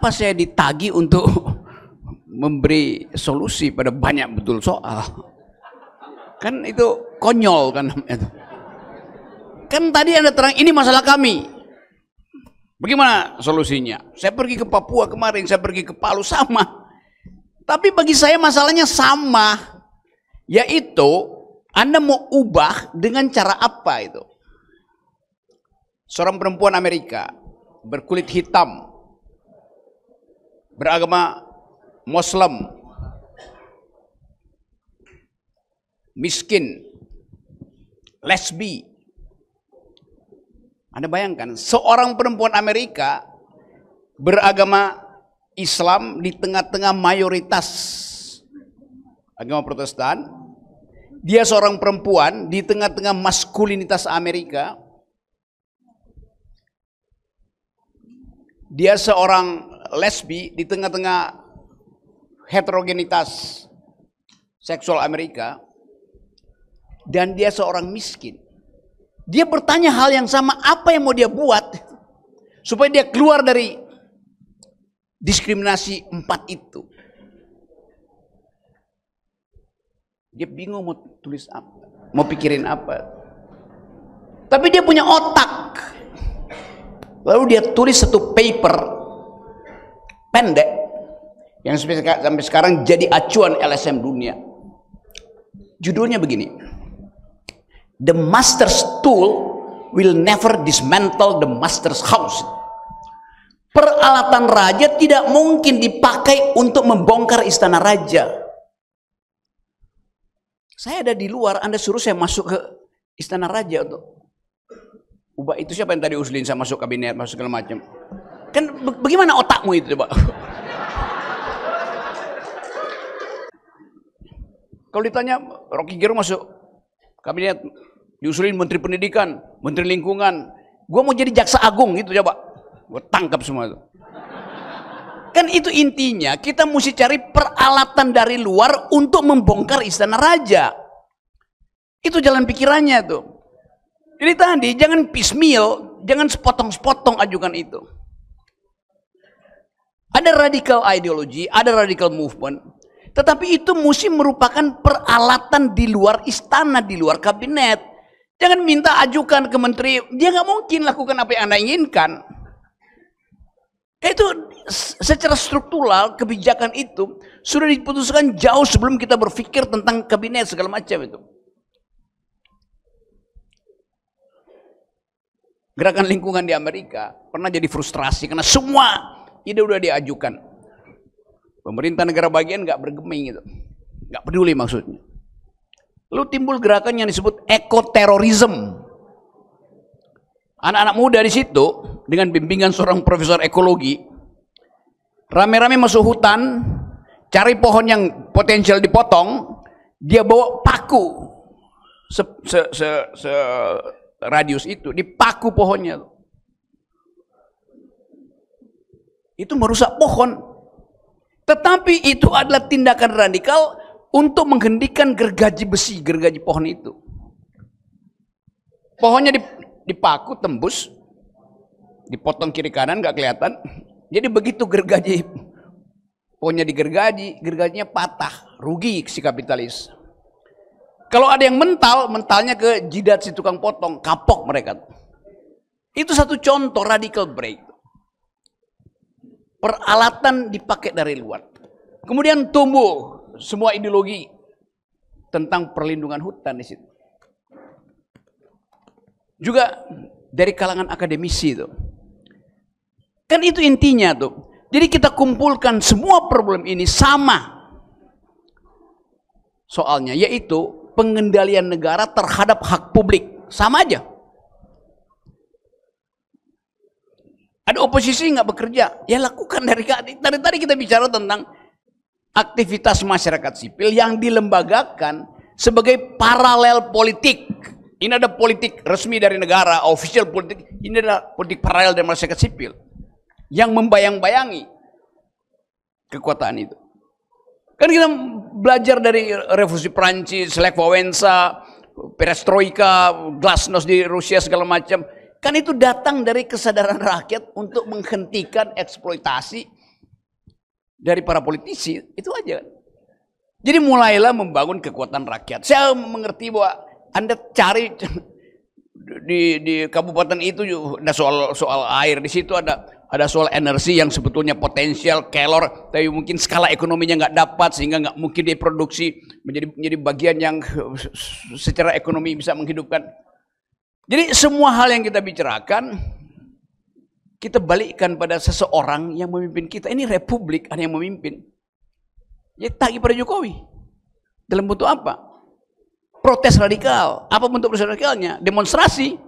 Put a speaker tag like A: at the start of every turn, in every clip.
A: kenapa saya ditagih untuk memberi solusi pada banyak betul soal? Kan itu konyol kan itu. Kan tadi Anda terang ini masalah kami. Bagaimana solusinya? Saya pergi ke Papua kemarin, saya pergi ke Palu, sama. Tapi bagi saya masalahnya sama. Yaitu Anda mau ubah dengan cara apa itu? Seorang perempuan Amerika berkulit hitam, beragama Muslim, miskin, lesbi. Anda bayangkan, seorang perempuan Amerika beragama Islam di tengah-tengah mayoritas agama Protestan. Dia seorang perempuan di tengah-tengah maskulinitas Amerika. Dia seorang lesbi di tengah-tengah heterogenitas seksual Amerika. Dan dia seorang miskin. Dia bertanya hal yang sama, apa yang mau dia buat supaya dia keluar dari diskriminasi 4 itu. Dia bingung mau tulis apa, mau pikirin apa. Tapi dia punya otak. Lalu dia tulis satu paper pendek yang sampai sekarang jadi acuan LSM dunia. Judulnya begini: The Master's Tool will never dismantle the Master's house. Peralatan raja tidak mungkin dipakai untuk membongkar istana raja. Saya ada di luar, Anda suruh saya masuk ke istana raja untuk ubah itu. Siapa yang tadi usulin saya masuk kabinet, masuk segala macam? Kan bagaimana otakmu itu coba? Kalau ditanya Rocky Gerung masuk kabinet, diusulin menteri pendidikan, menteri lingkungan, gue mau jadi jaksa agung gitu coba, gue tangkap semua itu. Kan itu intinya, kita mesti cari peralatan dari luar untuk membongkar istana raja. Itu jalan pikirannya tuh. Jadi tadi jangan piecemeal, jangan sepotong-sepotong ajukan itu. Ada radical ideology, ada radical movement, tetapi itu mesti merupakan peralatan di luar istana, di luar kabinet. Jangan minta ajukan ke menteri, dia nggak mungkin lakukan apa yang Anda inginkan. Itu secara struktural kebijakan itu sudah diputuskan jauh sebelum kita berpikir tentang kabinet segala macam itu. Gerakan lingkungan di Amerika pernah jadi frustrasi karena semua ide udah diajukan. Pemerintah negara bagian nggak bergeming gitu, nggak peduli maksudnya. Lalu timbul gerakan yang disebut ekoterorisme. Anak-anak muda di situ dengan bimbingan seorang profesor ekologi rame-rame masuk hutan, cari pohon yang potensial dipotong, dia bawa paku radius itu, dipaku pohonnya. Itu merusak pohon. Tetapi itu adalah tindakan radikal untuk menghentikan gergaji besi, gergaji pohon itu. Pohonnya dipaku, tembus, dipotong kiri kanan nggak kelihatan. Jadi begitu gergaji pohonnya digergaji, gergajinya patah, rugi si kapitalis. Kalau ada yang mental, mentalnya ke jidat si tukang potong, kapok mereka. Itu satu contoh radical break. Peralatan dipakai dari luar. Kemudian tumbuh semua ideologi tentang perlindungan hutan di situ. Juga dari kalangan akademisi itu. Kan itu intinya tuh. Jadi kita kumpulkan semua problem ini sama soalnya, yaitu pengendalian negara terhadap hak publik. Sama aja. Ada oposisi nggak bekerja, ya lakukan dari tadi kita bicara tentang aktivitas masyarakat sipil yang dilembagakan sebagai paralel politik. Ini ada politik resmi dari negara, official politik. Ini ada politik paralel dari masyarakat sipil yang membayang-bayangi kekuatan itu. Kan kita belajar dari revolusi Prancis, Lech Wałęsa, Perestroika, Glasnost di Rusia segala macam. Kan itu datang dari kesadaran rakyat untuk menghentikan eksploitasi dari para politisi, itu aja. Jadi mulailah membangun kekuatan rakyat. Saya mengerti bahwa Anda cari di kabupaten itu ada soal air, di situ ada soal energi yang sebetulnya potensial kelor, tapi mungkin skala ekonominya nggak dapat sehingga nggak mungkin diproduksi menjadi bagian yang secara ekonomi bisa menghidupkan. Jadi semua hal yang kita bicarakan kita balikkan pada seseorang yang memimpin kita. Ini republik, ada yang memimpin. Ya tagih pada Jokowi. Dalam bentuk apa? Protes radikal. Apa bentuk protes radikalnya? Demonstrasi.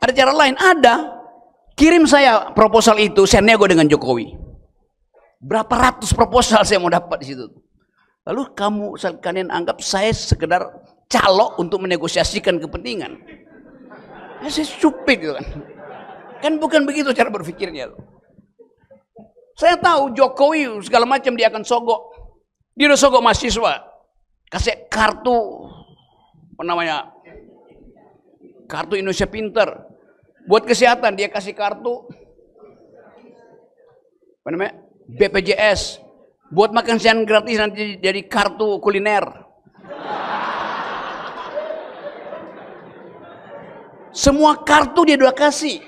A: Ada cara lain? Ada. Kirim saya proposal itu, saya nego dengan Jokowi. Berapa ratus proposal saya mau dapat di situ. Lalu kalian anggap saya sekedar calok untuk menegosiasikan kepentingan. Ya, saya stupid gitu kan. Kan bukan begitu cara berpikirnya. Saya tahu Jokowi segala macam dia akan sogok. Dia udah sogok mahasiswa. Kasih kartu, apa namanya? Kartu Indonesia Pinter. Buat kesehatan dia kasih kartu, apa namanya? BPJS. Buat makan siang gratis nanti jadi kartu kuliner. Semua kartu dia udah kasih.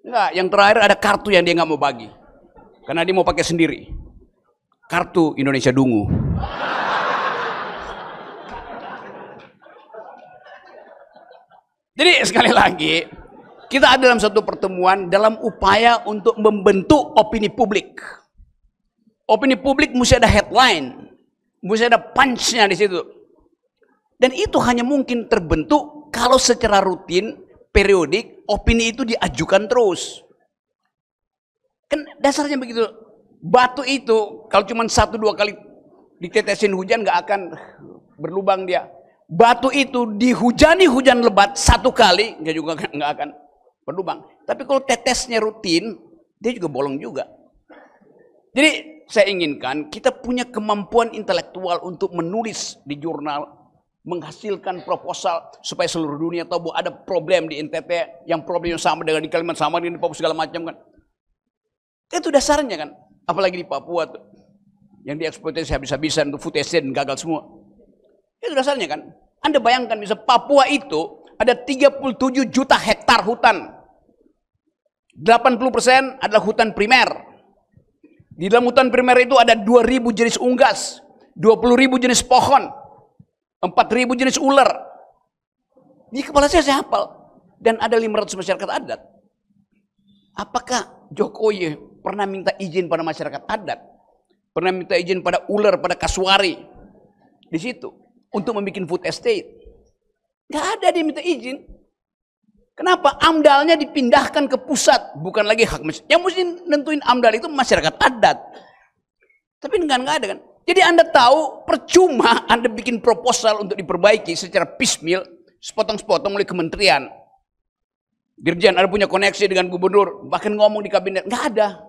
A: Enggak, yang terakhir ada kartu yang dia nggak mau bagi. Karena dia mau pakai sendiri. Kartu Indonesia Dungu. Jadi sekali lagi, kita ada dalam satu pertemuan dalam upaya untuk membentuk opini publik. Opini publik mesti ada headline, mesti ada punch-nya di situ. Dan itu hanya mungkin terbentuk kalau secara rutin, periodik, opini itu diajukan terus. Kan dasarnya begitu. Batu itu kalau cuma 1-2 kali ditetesin hujan nggak akan berlubang dia. Batu itu dihujani hujan lebat 1 kali nggak akan berlubang. Tapi kalau tetesnya rutin, dia juga bolong juga. Jadi saya inginkan kita punya kemampuan intelektual untuk menulis di jurnal, menghasilkan proposal supaya seluruh dunia tahu bahwa ada problem di NTT yang problemnya sama dengan di Kalimantan, sama dengan di Papua segala macam kan. Itu dasarnya kan. Apalagi di Papua tuh, yang dieksploitasi habis-habisan untuk food estate gagal semua. Itu dasarnya kan. Anda bayangkan bisa Papua itu ada 37 juta hektar hutan. 80% adalah hutan primer. Di dalam hutan primer itu ada 2.000 jenis unggas, 20.000 jenis pohon, 4.000 jenis ular. Di kepala saya hafal. Dan ada 500 masyarakat adat. Apakah Jokowi pernah minta izin pada masyarakat adat? Pernah minta izin pada ular, pada kasuari di situ untuk membuat food estate? Gak ada dia minta izin. Kenapa? AMDAL-nya dipindahkan ke pusat, bukan lagi hak masyarakat. Yang mesti nentuin AMDAL itu masyarakat adat. Tapi enggak ada kan. Jadi Anda tahu percuma Anda bikin proposal untuk diperbaiki secara piecemeal, sepotong-sepotong oleh kementerian. Dirjen ada punya koneksi dengan gubernur, bahkan ngomong di kabinet, nggak ada.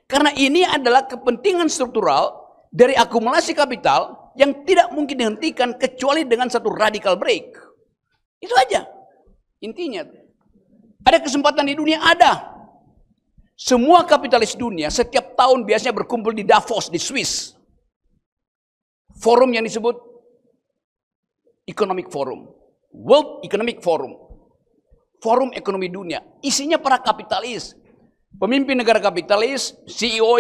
A: Karena ini adalah kepentingan struktural dari akumulasi kapital yang tidak mungkin dihentikan kecuali dengan satu radical break. Itu aja intinya. Ada kesempatan di dunia, ada. Semua kapitalis dunia setiap tahun biasanya berkumpul di Davos di Swiss. Forum yang disebut Economic Forum, World Economic Forum, Forum Ekonomi Dunia. Isinya para kapitalis, pemimpin negara kapitalis, CEO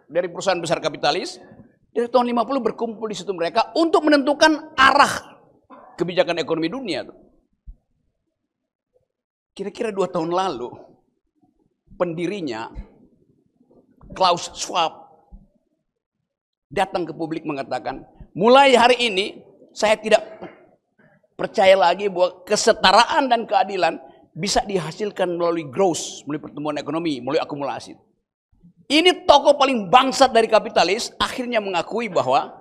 A: dari perusahaan besar kapitalis. Dari tahun 50 berkumpul di situ mereka untuk menentukan arah kebijakan ekonomi dunia. Kira-kira 2 tahun lalu, pendirinya Klaus Schwab datang ke publik mengatakan, mulai hari ini saya tidak percaya lagi bahwa kesetaraan dan keadilan bisa dihasilkan melalui growth, melalui pertumbuhan ekonomi, melalui akumulasi. Ini tokoh paling bangsat dari kapitalis akhirnya mengakui bahwa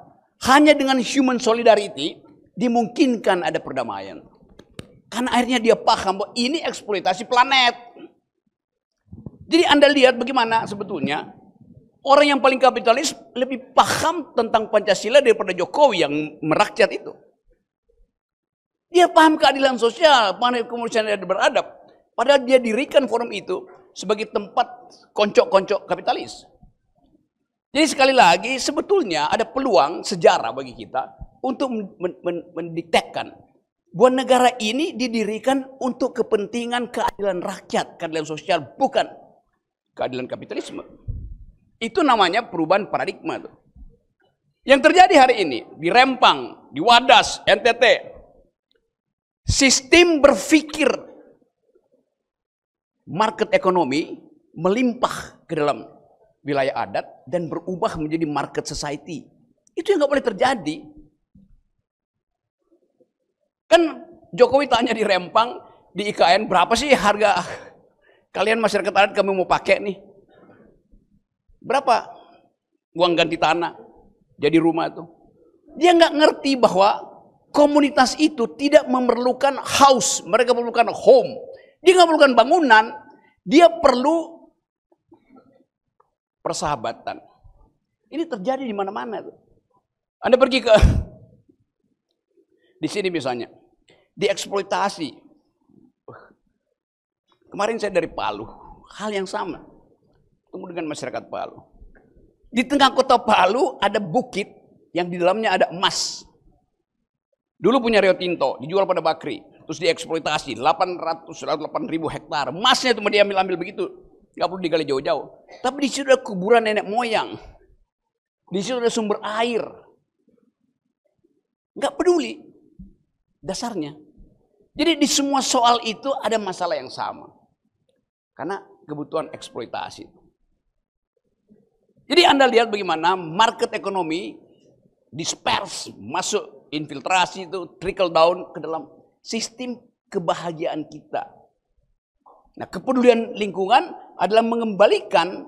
A: hanya dengan human solidarity dimungkinkan ada perdamaian. Karena akhirnya dia paham bahwa ini eksploitasi planet. Jadi Anda lihat bagaimana sebetulnya orang yang paling kapitalis lebih paham tentang Pancasila daripada Jokowi yang merakyat itu. Dia paham keadilan sosial, paham kemanusiaan yang beradab. Padahal dia dirikan forum itu sebagai tempat koncok-koncok kapitalis. Jadi sekali lagi sebetulnya ada peluang sejarah bagi kita untuk mendiktekan bahwa negara ini didirikan untuk kepentingan keadilan rakyat, keadilan sosial, bukan keadilan kapitalisme. Itu namanya perubahan paradigma tuh. Yang terjadi hari ini di Rempang, di Wadas, NTT, sistem berpikir market ekonomi melimpah ke dalam wilayah adat dan berubah menjadi market society. Itu yang nggak boleh terjadi. Kan Jokowi tanya di Rempang, di IKN, berapa sih harga kalian masyarakat adat kami mau pakai nih? Berapa uang ganti tanah jadi rumah tuh? Dia nggak ngerti bahwa komunitas itu tidak memerlukan house, mereka memerlukan home. Dia nggak memerlukan bangunan, dia perlu persahabatan. Ini terjadi di mana-mana tuh. Anda pergi ke di sini misalnya, dieksploitasi. Kemarin saya dari Palu, hal yang sama. Ketemu dengan masyarakat Palu. Di tengah kota Palu ada bukit yang di dalamnya ada emas. Dulu punya Rio Tinto, dijual pada Bakri, terus dieksploitasi 800-8.000 hektar. Emasnya cuma diambil-ambil begitu, nggak perlu digali jauh-jauh. Tapi di situ ada kuburan nenek moyang, di situ ada sumber air. Nggak peduli dasarnya. Jadi di semua soal itu ada masalah yang sama, karena kebutuhan eksploitasi. Jadi Anda lihat bagaimana market ekonomi disperse, masuk infiltrasi itu, trickle down ke dalam sistem kebahagiaan kita. Nah, kepedulian lingkungan adalah mengembalikan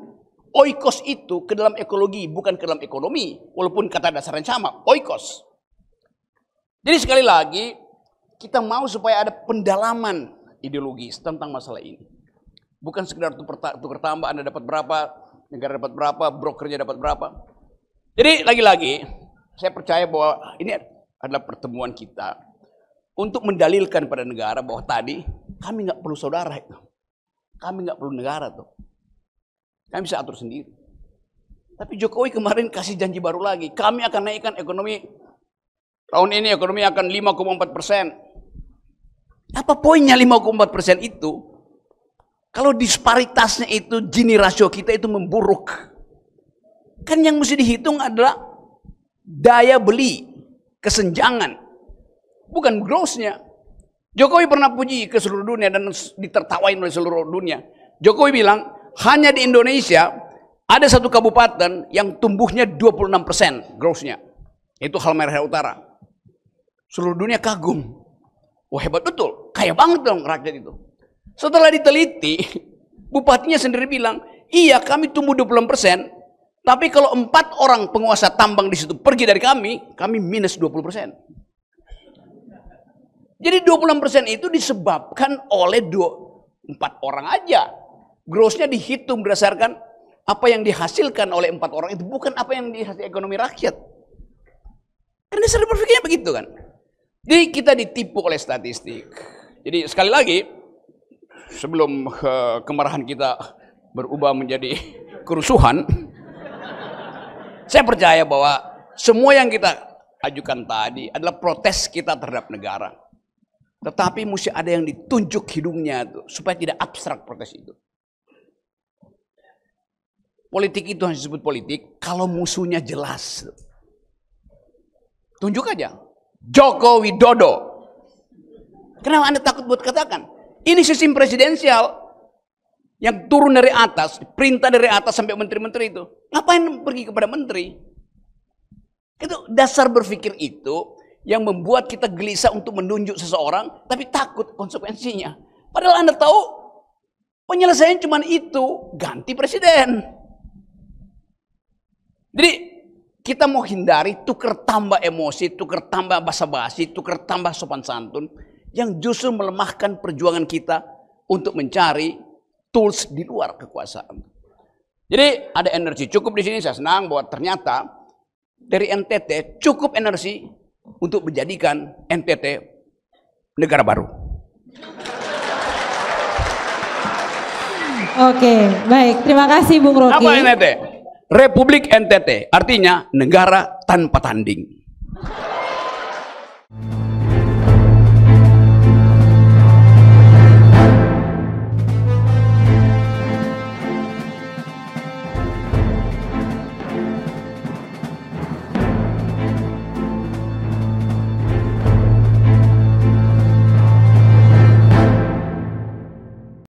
A: oikos itu ke dalam ekologi, bukan ke dalam ekonomi. Walaupun kata dasarnya sama, oikos. Jadi sekali lagi, kita mau supaya ada pendalaman ideologis tentang masalah ini. Bukan sekedar tukar tambah, Anda dapat berapa, negara dapat berapa, brokernya dapat berapa. Jadi lagi-lagi, saya percaya bahwa ini adalah pertemuan kita untuk mendalilkan pada negara bahwa tadi kami nggak perlu saudara itu, kami nggak perlu negara tuh, kami bisa atur sendiri. Tapi Jokowi kemarin kasih janji baru lagi, kami akan naikkan ekonomi tahun ini, ekonomi akan 5,4%. Apa poinnya 5,4% itu? Kalau disparitasnya itu, Gini rasio kita itu memburuk, kan yang mesti dihitung adalah daya beli, kesenjangan, bukan growth-nya. Jokowi pernah puji ke seluruh dunia dan ditertawain oleh seluruh dunia. Jokowi bilang, hanya di Indonesia ada satu kabupaten yang tumbuhnya 26% growth-nya. Itu Halmahera Utara. Seluruh dunia kagum. Wah, hebat betul, kaya banget dong rakyat itu. Setelah diteliti, bupatinya sendiri bilang, iya kami tumbuh 20%, tapi kalau 4 orang penguasa tambang di situ pergi dari kami minus 20%. Jadi 26% itu disebabkan oleh 4 orang aja. Grossnya dihitung berdasarkan apa yang dihasilkan oleh 4 orang itu, bukan apa yang dihasilkan ekonomi rakyat. Karena dasar berpikirnya begitu kan. Jadi kita ditipu oleh statistik. Jadi sekali lagi, sebelum kemarahan kita berubah menjadi kerusuhan, saya percaya bahwa semua yang kita ajukan tadi adalah protes kita terhadap negara. Tetapi mesti ada yang ditunjuk hidungnya tuh, supaya tidak abstrak protes itu. Politik itu hanya disebut politik kalau musuhnya jelas. Tunjuk aja. Joko Widodo. Kenapa Anda takut buat katakan? Ini sistem presidensial yang turun dari atas, perintah dari atas sampai menteri-menteri itu. Ngapain pergi kepada menteri? Itu dasar berpikir itu yang membuat kita gelisah untuk menunjuk seseorang, tapi takut konsekuensinya. Padahal Anda tahu penyelesaian cuma itu, ganti presiden. Jadi kita mau hindari tukar tambah emosi, tukar tambah basa-basi, tukar tambah sopan santun, yang justru melemahkan perjuangan kita untuk mencari tools di luar kekuasaan. Jadi ada energi cukup di sini. Saya senang bahwa ternyata dari NTT cukup energi untuk menjadikan NTT negara baru.
B: Oke, baik. Terima kasih Bung Rocky.
A: Apa NTT? Republik NTT, artinya negara tanpa tanding.